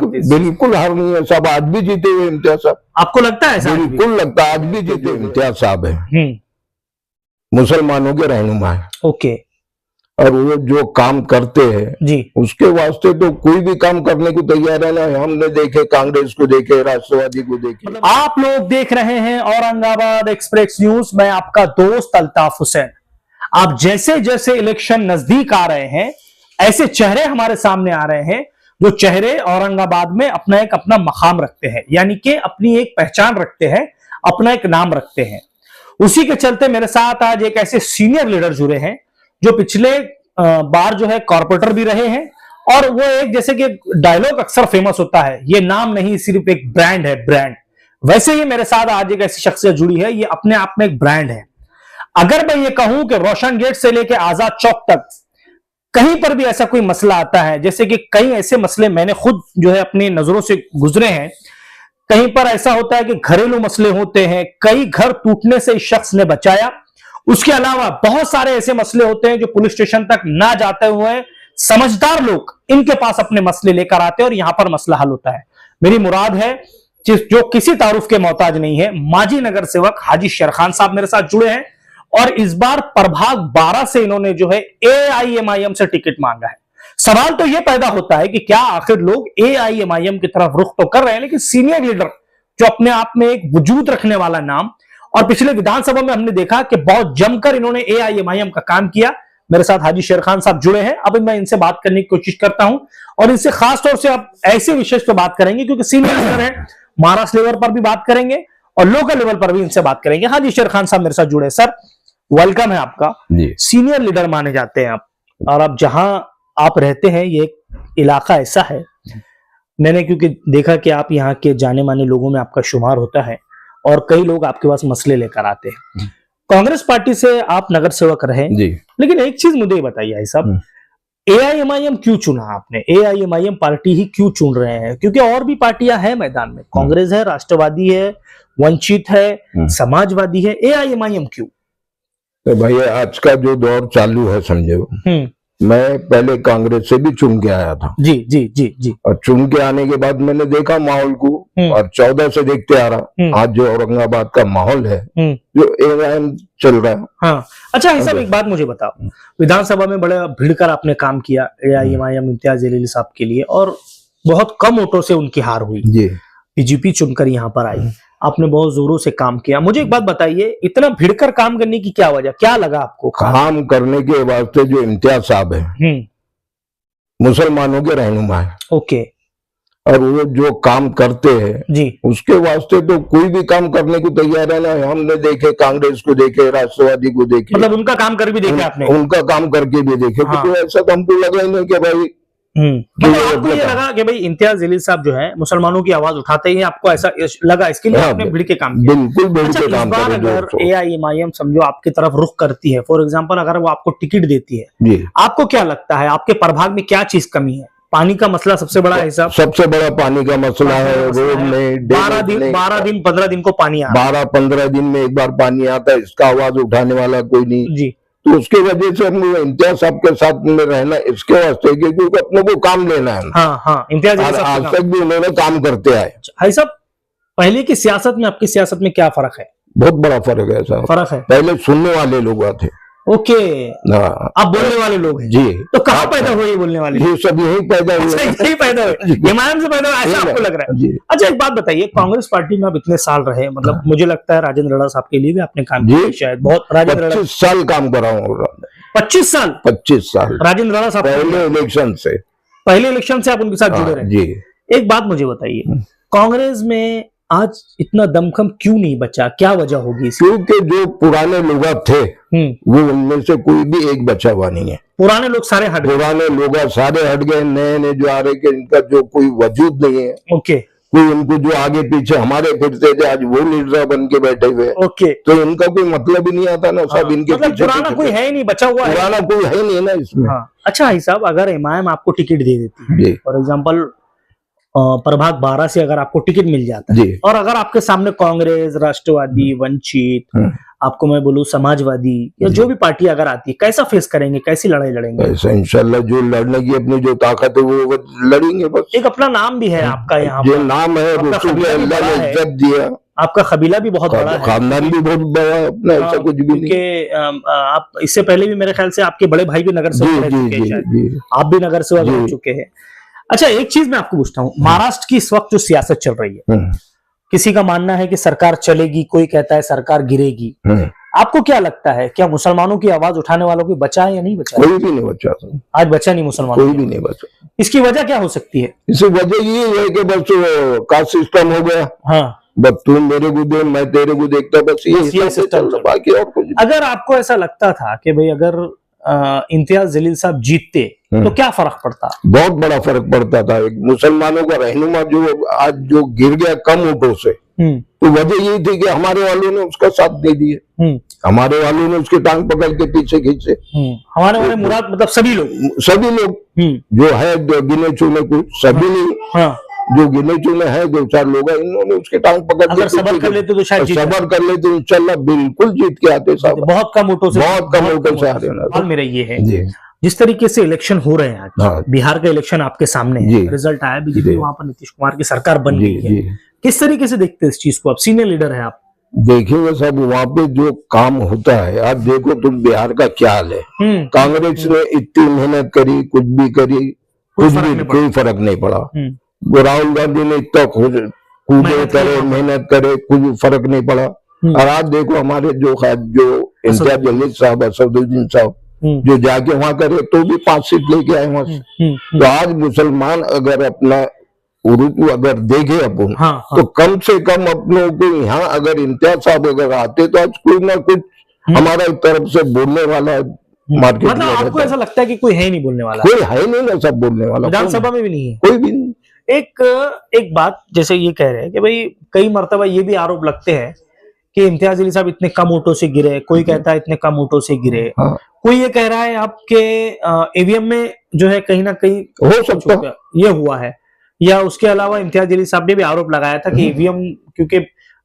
बिल्कुल हार नहीं है साहब, आज भी जीते हुए इम्तियाज साहब। आपको लगता है ऐसा? बिल्कुल लगता है, आज भी जीते हुए इम्तियाज साहब है, मुसलमानों के रहनुमा है। ओके। और वो जो काम करते हैं जी, उसके वास्ते तो कोई भी काम करने को तैयार है ना। हमने देखे, कांग्रेस को देखे, राष्ट्रवादी को देखे। आप लोग देख रहे हैं औरंगाबाद एक्सप्रेस न्यूज, मैं आपका दोस्त अल्ताफ हुसैन। आप जैसे जैसे इलेक्शन नजदीक आ रहे हैं, ऐसे चेहरे हमारे सामने आ रहे हैं जो चेहरे औरंगाबाद में अपना मकाम रखते हैं, यानी कि अपनी एक पहचान रखते हैं, अपना एक नाम रखते हैं। उसी के चलते मेरे साथ आज एक ऐसे सीनियर लीडर जुड़े हैं जो पिछले बार जो है कॉर्पोरेटर भी रहे हैं, और वो एक जैसे कि डायलॉग अक्सर फेमस होता है, ये नाम नहीं सिर्फ एक ब्रांड है, ब्रांड। वैसे ही मेरे साथ आज एक ऐसी शख्सियत जुड़ी है, ये अपने आप में एक ब्रांड है। अगर मैं ये कहूं कि रोशन गेट से लेकर आजाद चौक तक कहीं पर भी ऐसा कोई मसला आता है, जैसे कि कई ऐसे मसले मैंने खुद जो है अपनी नजरों से गुजरे हैं, कहीं पर ऐसा होता है कि घरेलू मसले होते हैं, कई घर टूटने से इस शख्स ने बचाया। उसके अलावा बहुत सारे ऐसे मसले होते हैं जो पुलिस स्टेशन तक ना जाते हुए समझदार लोग इनके पास अपने मसले लेकर आते हैं और यहां पर मसला हल होता है। मेरी मुराद है जो किसी तारुफ के मोहताज नहीं है, माजी नगर सेवक हाजी शेर खान साहब मेरे साथ जुड़े हैं, और इस बार प्रभाग 12 से इन्होंने जो है AIMIM से टिकट मांगा है। सवाल तो यह पैदा होता है कि क्या आखिर लोग AIMIM की तरफ रुख तो कर रहे हैं, लेकिन सीनियर लीडर जो अपने आप में एक वजूद रखने वाला नाम, और पिछले विधानसभा में हमने देखा कि बहुत जमकर इन्होंने AIMIM का काम किया। मेरे साथ हाजी शेर खान साहब जुड़े हैं, अब मैं इनसे बात करने की कोशिश करता हूं, और इनसे खास तौर से आप ऐसे विषय पर बात करेंगे क्योंकि सीनियर लीडर है, महाराष्ट्र लेवल पर भी बात करेंगे और लोकल लेवल पर भी इनसे बात करेंगे। हाजी शेर खान साहब मेरे साथ जुड़े। सर, वेलकम है आपका। सीनियर लीडर माने जाते हैं आप, और अब जहां आप रहते हैं ये इलाका ऐसा है, मैंने क्योंकि देखा कि आप यहाँ के जाने माने लोगों में आपका शुमार होता है, और कई लोग आपके पास मसले लेकर आते हैं। कांग्रेस पार्टी से आप नगर सेवक रहे, लेकिन एक चीज मुझे बताइए भाई साहब, AIMIM क्यों चुना आपने? AIMIM पार्टी ही क्यों चुन रहे हैं? क्योंकि और भी पार्टियां हैं मैदान में, कांग्रेस है, राष्ट्रवादी है, वंचित है, समाजवादी है, AIMIM क्यों? तो भैया आज का जो दौर चालू है समझो, मैं पहले कांग्रेस से भी चुन के आया था। जी जी जी जी। और चुन के आने के बाद मैंने देखा माहौल को, और 14 से देखते आ रहा, आज जो औरंगाबाद का माहौल है, जो AIM चल रहा है। हाँ, अच्छा ये सब एक बात मुझे बताओ, विधानसभा में बड़ा भिड़कर आपने काम किया AIMIM इम्तियाज जलील साहब के लिए, और बहुत कम वोटों से उनकी हार हुई जी। BJP चुनकर यहाँ पर आई, आपने बहुत जोरों से काम किया। मुझे एक बात बताइए, इतना भिड़कर काम करने की क्या वजह, क्या लगा आपको? काम करने के वास्ते जो इम्तियाज साहब है, मुसलमानों के रहनुमा है। ओके। और वो जो काम करते हैं जी, उसके वास्ते तो कोई भी काम करने को तैयार है ना। हमने देखे, कांग्रेस को देखे, राष्ट्रवादी को देखे, मतलब उनका काम कर भी देखे आपने? उनका काम करके भी देखे। हाँ। तो ऐसा तो हमको लगा ही नहीं कि भाई मतलब आपको ये लगा कि भाई इम्तियाज जलील साहब जो है मुसलमानों की आवाज उठाते ही, आपको ऐसा लगा, इसके लिए आपने भिड़ के काम किया? बिल्कुल भिड़ के काम किया। अगर AIMIM समझो आपकी तरफ रुख करती है, फॉर एग्जांपल अगर वो आपको टिकट देती है जी, आपको क्या लगता है आपके प्रभाग में क्या चीज कमी है? पानी का मसला सबसे बड़ा है साहब, सबसे बड़ा पानी का मसला है। रोड में 12 दिन 15 दिन को पानी आता है, 12-15 दिन में एक बार पानी आता है, इसका आवाज उठाने वाला कोई नहीं जी। तो उसकी वजह से हम इम्तियाज साहब के साथ में रहना इसके वास्ते, क्योंकि अपने को काम लेना है। हाँ, इम्तियाज आज तक भी उन्होंने काम करते आए। भाई साहब, पहले की सियासत में आपकी सियासत में क्या फर्क है? बहुत बड़ा फर्क है साहब। फर्क है, पहले सुनने वाले लोग थे, ओके, अब बोलने वाले लोग हैं जी। तो कहाँ पैदा हुए बोलने वाले? ये सब यही पैदा हुए, यही पैदा हुए, AIMIM से पैदा हुए, ऐसा आपको लग रहा है? अच्छा एक बात बताइए, कांग्रेस पार्टी में आप इतने साल रहे, मतलब मुझे लगता है राजेंद्र राणा साहब के लिए भी आपने काम किया शायद, बहुत। राजेंद्र 25 साल काम करा हूँ। 25 साल? 25 साल राजेंद्र राणा साहब पहले इलेक्शन से आप उनके साथ जुड़े रहे जी। एक बात मुझे बताइए, कांग्रेस में आज इतना दमखम क्यों नहीं बचा, क्या वजह होगी? क्योंकि जो पुराने लोग थे वो उनमें से कोई भी एक बचा हुआ नहीं है। पुराने लोग सारे हट गए, नए नए जो आ रहे के इनका जो कोई वजूद नहीं है। ओके। कोई उनको जो आगे पीछे हमारे फिरते थे, आज वो लीडर बन के बैठे हुए। ओके। तो इनका कोई मतलब ही नहीं आता ना। सब इनके मतलब पुराना कोई है ही नहीं, बचा हुआ है, पुराना कोई है नहीं ना इसमें। अच्छा भाई साहब, अगर AIMIM आपको टिकट दे देती है, फॉर एग्जाम्पल प्रभाग 12 से अगर आपको टिकट मिल जाता है और अगर आपके सामने कांग्रेस, राष्ट्रवादी, वंचित, आपको मैं बोलूं समाजवादी या जो भी पार्टी अगर आती है, कैसा फेस करेंगे, कैसी लड़ाई लड़ेंगे? ऐसा इंशाल्लाह जो लड़ने की अपनी जो ताकत है वो लड़ेंगे बस। एक अपना नाम भी है आपका यहाँ जो नाम है अल्लाह ने इज्जत दिया, आपका कबीला भी बहुत बड़ा है, खानदान भी बहुत बड़ा है अपना, ऐसा कुछ भी नहीं। आप इससे पहले भी मेरे ख्याल से आपके बड़े भाई भी नगर सेवक रह चुके हैं, आप भी नगर सेवक रह चुके हैं। अच्छा, एक चीज मैं आपको पूछता हूँ, महाराष्ट्र की इस वक्त जो सियासत चल रही है, किसी का मानना है कि सरकार चलेगी, कोई कहता है सरकार गिरेगी। आपको क्या लगता है, क्या मुसलमानों की आवाज उठाने वालों की बचा है या नहीं बचा? कोई भी नहीं बचा, आज बचा नहीं मुसलमानों, कोई भी नहीं बचा। इसकी वजह क्या हो सकती है? इसकी वजह ये है कि बस कास्ट सिस्टम हो गया। हाँ, बस तुम मेरे को दे, मैं तेरे को देखता, बस ये सिस्टम, बाकी और कुछ। अगर आपको ऐसा लगता था कि भाई अगर इम्तियाज जलील साहब जीतते तो क्या फर्क पड़ता? बहुत बड़ा फर्क पड़ता था। एक मुसलमानों का रहनुमा जो आज जो गिर गया कम वोटों से, तो वजह यही थी कि हमारे वालों ने उसका साथ दे दिए, हमारे वालों ने उसके टांग पकड़ के पीछे खींचे। हमारे वाले मुराद मतलब सभी लोग जो है गिने चुने कुछ, सभी नहीं, जो गिने चुने हैं 2-4 लोग हैं, इन्होंने उसके टांग पकड़ के सबर कर लेते तो शायद सबर कर लेते इंशाल्लाह बिल्कुल जीत के आते साहब। बहुत कम वोटों से आ रहे। मेरा ये है जिस तरीके से इलेक्शन हो रहे हैं आज, बिहार का इलेक्शन आपके सामने है, रिजल्ट आया, बीजेपी वहां पर नीतीश कुमार की सरकार बन गई है, किस तरीके से देखते हैं इस चीज को? आप सीनियर लीडर है, आप देखिएगा साहब वहाँ पे जो काम होता है, आप देखो तुम बिहार का क्या हाल है। कांग्रेस ने इतनी मेहनत करी, कुछ भी करी, कोई फर्क नहीं पड़ा। राहुल गांधी ने इतना कूदे करे, मेहनत करे, कुछ फर्क नहीं पड़ा। और आज देखो हमारे जो इम्तियाज जलील साहब, असदुद्दीन साहब जो जाके वहां करे तो भी 5 सीट लेके आए वहां से। तो आज मुसलमान अगर अपना उर्दू अगर देखे अपन, तो कम से कम अपनों को यहाँ अगर इम्तियाज साहब अगर आते तो आज कोई ना कुछ हमारा तरफ से बोलने वाला मार्केट। मतलब आपको ऐसा लगता है कि कोई है नहीं बोलने वाला? कोई है नहीं ना, सब बोलने वाला। विधानसभा में भी नहीं है कोई भी नहीं। एक बात जैसे ये कह रहे हैं कि भाई कई मर्तबा ये भी आरोप लगते हैं कि इम्तियाज जलील साहब इतने कम वोटों से गिरे, कोई कहता है इतने कम वोटों से गिरे, कोई ये कह रहा है आपके ईवीएम में जो है कहीं ना कहीं हो सकता है ये हुआ है, या उसके अलावा इम्तियाज जलील साहब ने भी आरोप लगाया था कि ईवीएम क्योंकि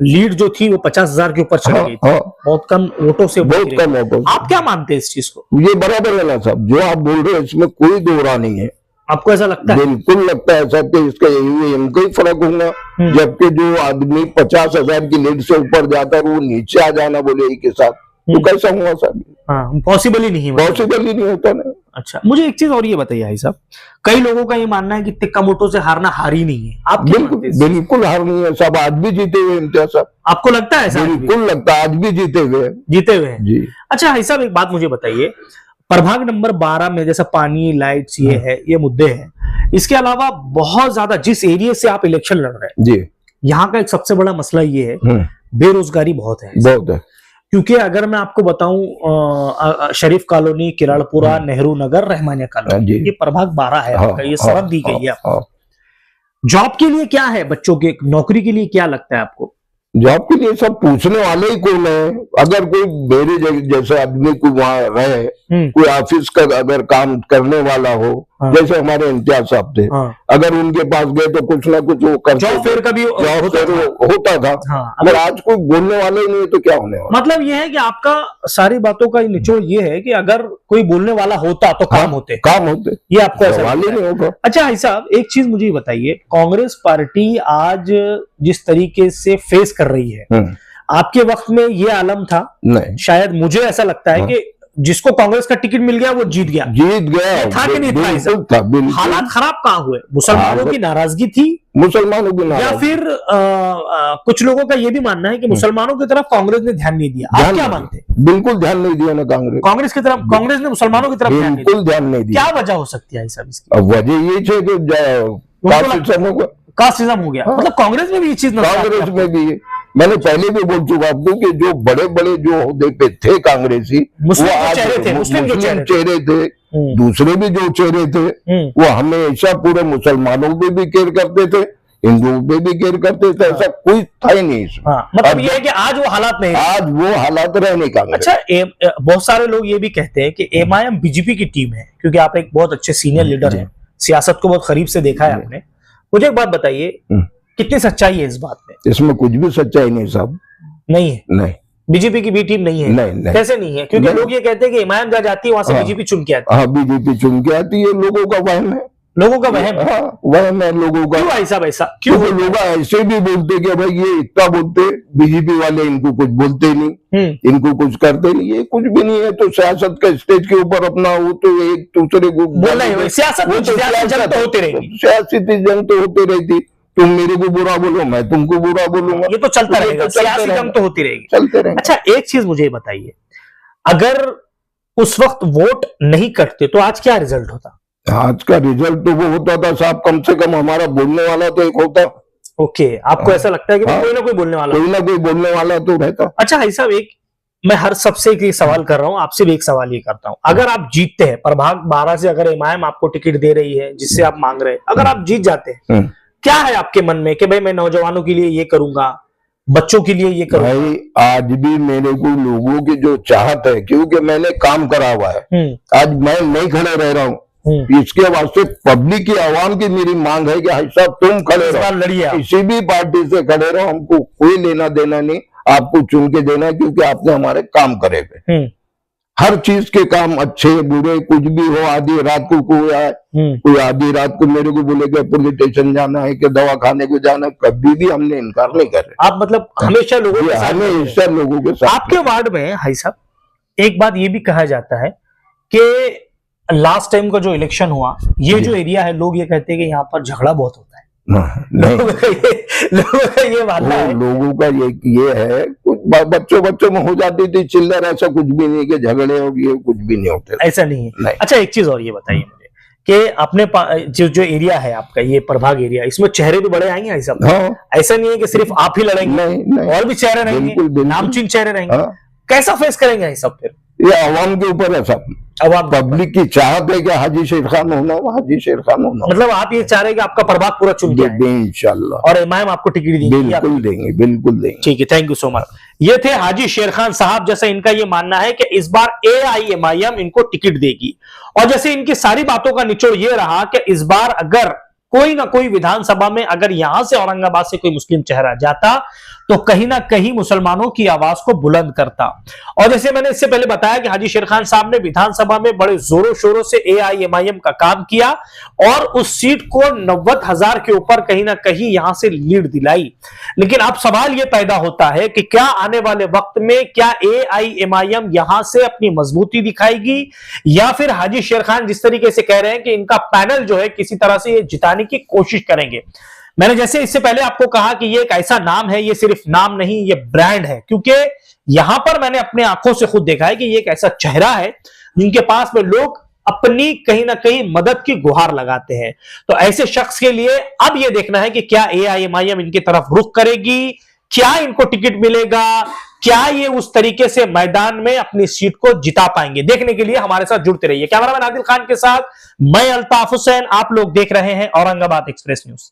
लीड जो थी वो 50,000 के ऊपर चली गई थी, बहुत कम वोटों से, बहुत कम वोटों। आप क्या मानते हैं इस चीज को? ये बराबर है ना साहब, जो आप बोल रहे हैं इसमें कोई दो राय नहीं है। आपको ऐसा लगता है? बिल्कुल लगता है साहब कि इसका ईवीएम का ही फर्क होगा, जबकि जो आदमी 50,000 की लीड से ऊपर जाता है वो नीचे आ जाना बोले एक साथ, तो कैसा हुआ साहब? पॉसिबल ही नहीं है, पॉसिबल ही नहीं होता ना। अच्छा, मुझे एक चीज और ये बताइए भाई साहब, कई लोगों का ये मानना है कि इतने कम वोटों से हारना हार ही नहीं है, आप बिल्कुल हार नहीं है साहब, आज भी जीते हुए इम्तियाज साहब। आपको लगता है ऐसा? बिल्कुल लगता है, आज भी जीते हुए जी। अच्छा भाई साहब, एक बात मुझे बताइए, प्रभाग नंबर 12 में जैसा पानी, लाइट्स, ये है, ये मुद्दे हैं, इसके अलावा बहुत ज्यादा जिस एरिया से आप इलेक्शन लड़ रहे हैं जी, यहाँ का एक सबसे बड़ा मसला ये है बेरोजगारी बहुत है, बहुत है। क्योंकि अगर मैं आपको बताऊं शरीफ कॉलोनी, किराड़पुरा, नेहरू नगर, रहमानिया कॉलोनी, ये प्रभाग 12 है आपका, ये सरहद दी गई है आपको। जॉब के लिए क्या है, बच्चों के नौकरी के लिए क्या लगता है आपको? जॉब के लिए सब पूछने वाले ही कौन है? अगर कोई मेरे जैसे आदमी को वहाँ रहे, कोई ऑफिस का अगर काम करने वाला हो, जैसे हमारे इम्तियाज साहब थे, अगर उनके पास गए तो कुछ ना कुछ वो करते, जॉब फेयर का भी होता था। अगर आज कोई बोलने वाले ही नहीं तो क्या होने वाला? मतलब ये है कि आपका सारी बातों का निचोड़ ये है कि अगर कोई बोलने वाला होता तो काम होते, ये आपको ऐसा नहीं होगा। अच्छा भाई साहब, एक चीज मुझे बताइए, कांग्रेस पार्टी आज जिस तरीके से फेस कर रही है, आपके वक्त में ये आलम था नहीं? शायद मुझे ऐसा लगता है कि जिसको कांग्रेस का टिकट मिल गया वो जीत गया था कि नहीं था? हालात खराब कहाँ हुए? मुसलमानों की नाराजगी थी, मुसलमानों की नाराजगी, या फिर कुछ लोगों का ये भी मानना है कि मुसलमानों की तरफ कांग्रेस ने ध्यान नहीं दिया। आप क्या मानते हैं? बिल्कुल ध्यान नहीं दिया ना कांग्रेस की तरफ, कांग्रेस ने मुसलमानों की तरफ बिल्कुल ध्यान नहीं दिया। क्या वजह हो सकती है सब इसकी? वजह ये है कि कास्टिज्म हो गया, मतलब कांग्रेस में भी ये चीज, कांग्रेस में भी मैंने पहले भी बोल चुका आपको कि जो बड़े बड़े जो ओहदे पे थे कांग्रेसी, वो चेहरे थे, मुस्लिम चेहरे थे, दूसरे भी जो चेहरे थे, वो हमेशा पूरे मुसलमानों पे भी केयर करते थे, हिंदुओं पे भी केयर करते थे, ऐसा कोई था ही नहीं इसमें। मतलब ये है कि आज वो हालात नहीं, आज वो हालात रहे नहीं कांग्रेस। अच्छा, बहुत सारे लोग ये भी कहते हैं कि एमआईएम बीजेपी की टीम है, क्योंकि आप एक बहुत अच्छे सीनियर लीडर हैं, सियासत को बहुत करीब से देखा है आपने, मुझे एक बात बताइए, कितनी सच्चाई है इस बात में? इसमें कुछ भी सच्चाई नहीं साहब, नहीं है। नहीं, बीजेपी की बी टीम नहीं है? नहीं। कैसे नहीं है? क्योंकि लोग ये कहते हैं कि इमाम जहाँ जाती है वहां से बीजेपी चुन के आती है। हाँ, बीजेपी चुन के आती है, लोगों का वहम है। लोगों का वहम है? हाँ, वहम है लोगों का। क्यों ऐसा वैसा क्यों? लोग ऐसे भी बोलते कि भाई ये इतना बोलते, बीजेपी वाले इनको कुछ बोलते नहीं, इनको कुछ करते नहीं, ये कुछ भी नहीं है। तो सियासत का स्टेज के ऊपर अपना वो तो एक दूसरे को बोलना है, सियासत जंग तो होती रहेगी, सियासी जंग तो होती रहती। तुम मेरे को बुरा बोलो, मैं तुमको बुरा बोलूंगा, ये तो चलता रहेगा, सियासी जंग तो होती रहेगी, चलते रहेगा। अच्छा, एक चीज मुझे बताइए, अगर उस वक्त वोट नहीं कटते तो आज क्या रिजल्ट होता? आज का रिजल्ट तो वो होता था साहब, कम से कम हमारा बोलने वाला तो एक होता। ओके, आपको ऐसा लगता है कि कोई ना कोई बोलने वाला, कोई ना कोई बोलने वाला तो रहता। अच्छा भाई साहब, एक मैं हर सबसे एक सवाल कर रहा हूं, आपसे भी एक सवाल ये करता हूं, अगर आप जीतते हैं, प्रभाग 12 से अगर इमाम आपको टिकट दे रही है जिससे आप मांग रहे हैं, अगर आप जीत जाते हैं, क्या है आपके मन में कि भाई मैं नौजवानों के लिए ये करूंगा, बच्चों के लिए ये करूंगा? भाई आज भी मेरे को लोगों की जो चाहत है, क्योंकि मैंने काम करा हुआ है, आज मैं नहीं खड़े रह रहा हूँ, इसके वास्ते पब्लिक की, आवाम की मेरी मांग है कि भाई साहब तुम खड़े रहो, लड़िए, किसी भी पार्टी से खड़े रहो, हमको कोई लेना देना नहीं, आपको चुन के देना है, क्योंकि आपने हमारे काम करे हुए, हर चीज के काम, अच्छे बुरे कुछ भी हो। आधी रात को कोई आधी रात को मेरे को बोले कि पुलिस स्टेशन जाना है कि दवा खाने को जाना है, कभी भी हमने इनकार नहीं कर रहे। आप मतलब हमेशा लोगों के साथ, हमेशा लोगों के साथ। आपके वार्ड में भाई साहब एक बात ये भी कहा जाता है कि लास्ट टाइम का जो इलेक्शन हुआ, ये जो एरिया है, लोग ये कहते हैं कि यहाँ पर झगड़ा बहुत होता है। लोगों का ये मानना है, लोगों का ये है, कुछ बच्चों में हो जाती थी चिल्लर, ऐसा कुछ भी नहीं कि झगड़े हो गए, कुछ भी नहीं होते, ऐसा नहीं है। अच्छा, एक चीज और ये बताइए मुझे कि अपने जो एरिया है आपका, ये प्रभाग एरिया, इसमें चेहरे भी बड़े आएंगे ऐसा? हाँ। ऐसा नहीं है कि सिर्फ आप ही लड़ेंगे, नहीं, और भी चेहरे रहेंगे, नामचीन चेहरे रहेंगे। हाँ। कैसा फेस करेंगे ये सब? फिर ये आवाम के ऊपर है सब, अब पब्लिक की चाहत है कि हाजी शेर खान होना, हाजी शेर खान होना। मतलब आप ये चाह रहे हैं कि आपका प्रभाग पूरा चुन के आए इंशाल्लाह, और इमाम आपको टिकट देंगे? बिल्कुल देंगे, बिल्कुल देंगे। ठीक है, थैंक यू सो मच। ये थे हाजी शेर खान साहब। जैसे इनका ये मानना है कि इस बार AIMIM इनको टिकट देगी, और जैसे इनकी सारी बातों का निचोड़ ये रहा कि इस बार अगर कोई ना कोई विधानसभा में अगर यहां से औरंगाबाद से कोई मुस्लिम चेहरा जाता तो कहीं ना कहीं मुसलमानों की आवाज को बुलंद करता। और जैसे मैंने इससे पहले बताया कि हाजी शेर खान साहब ने विधानसभा में बड़े जोरों शोरों से AIMIM का काम किया और उस सीट को 90,000 के ऊपर कहीं ना कहीं यहां से लीड दिलाई। लेकिन अब सवाल यह पैदा होता है कि क्या आने वाले वक्त में क्या AIMIM यहां से अपनी मजबूती दिखाएगी, या फिर हाजी शेर खान जिस तरीके से कह रहे हैं कि इनका पैनल जो है किसी तरह से ये जिताने की कोशिश करेंगे। मैंने जैसे इससे पहले आपको कहा कि ये एक ऐसा नाम है, ये सिर्फ नाम नहीं, ये ब्रांड है, क्योंकि यहां पर मैंने अपने आंखों से खुद देखा है कि ये एक ऐसा चेहरा है जिनके पास में लोग अपनी कहीं ना कहीं मदद की गुहार लगाते हैं। तो ऐसे शख्स के लिए अब यह देखना है कि क्या AIMIM इनकी तरफ रुख करेगी, क्या इनको टिकट मिलेगा, क्या ये उस तरीके से मैदान में अपनी सीट को जिता पाएंगे। देखने के लिए हमारे साथ जुड़ते रहिए। कैमरामैन आदिल खान के साथ मैं अल्ताफ हुसैन, आप लोग देख रहे हैं औरंगाबाद एक्सप्रेस न्यूज।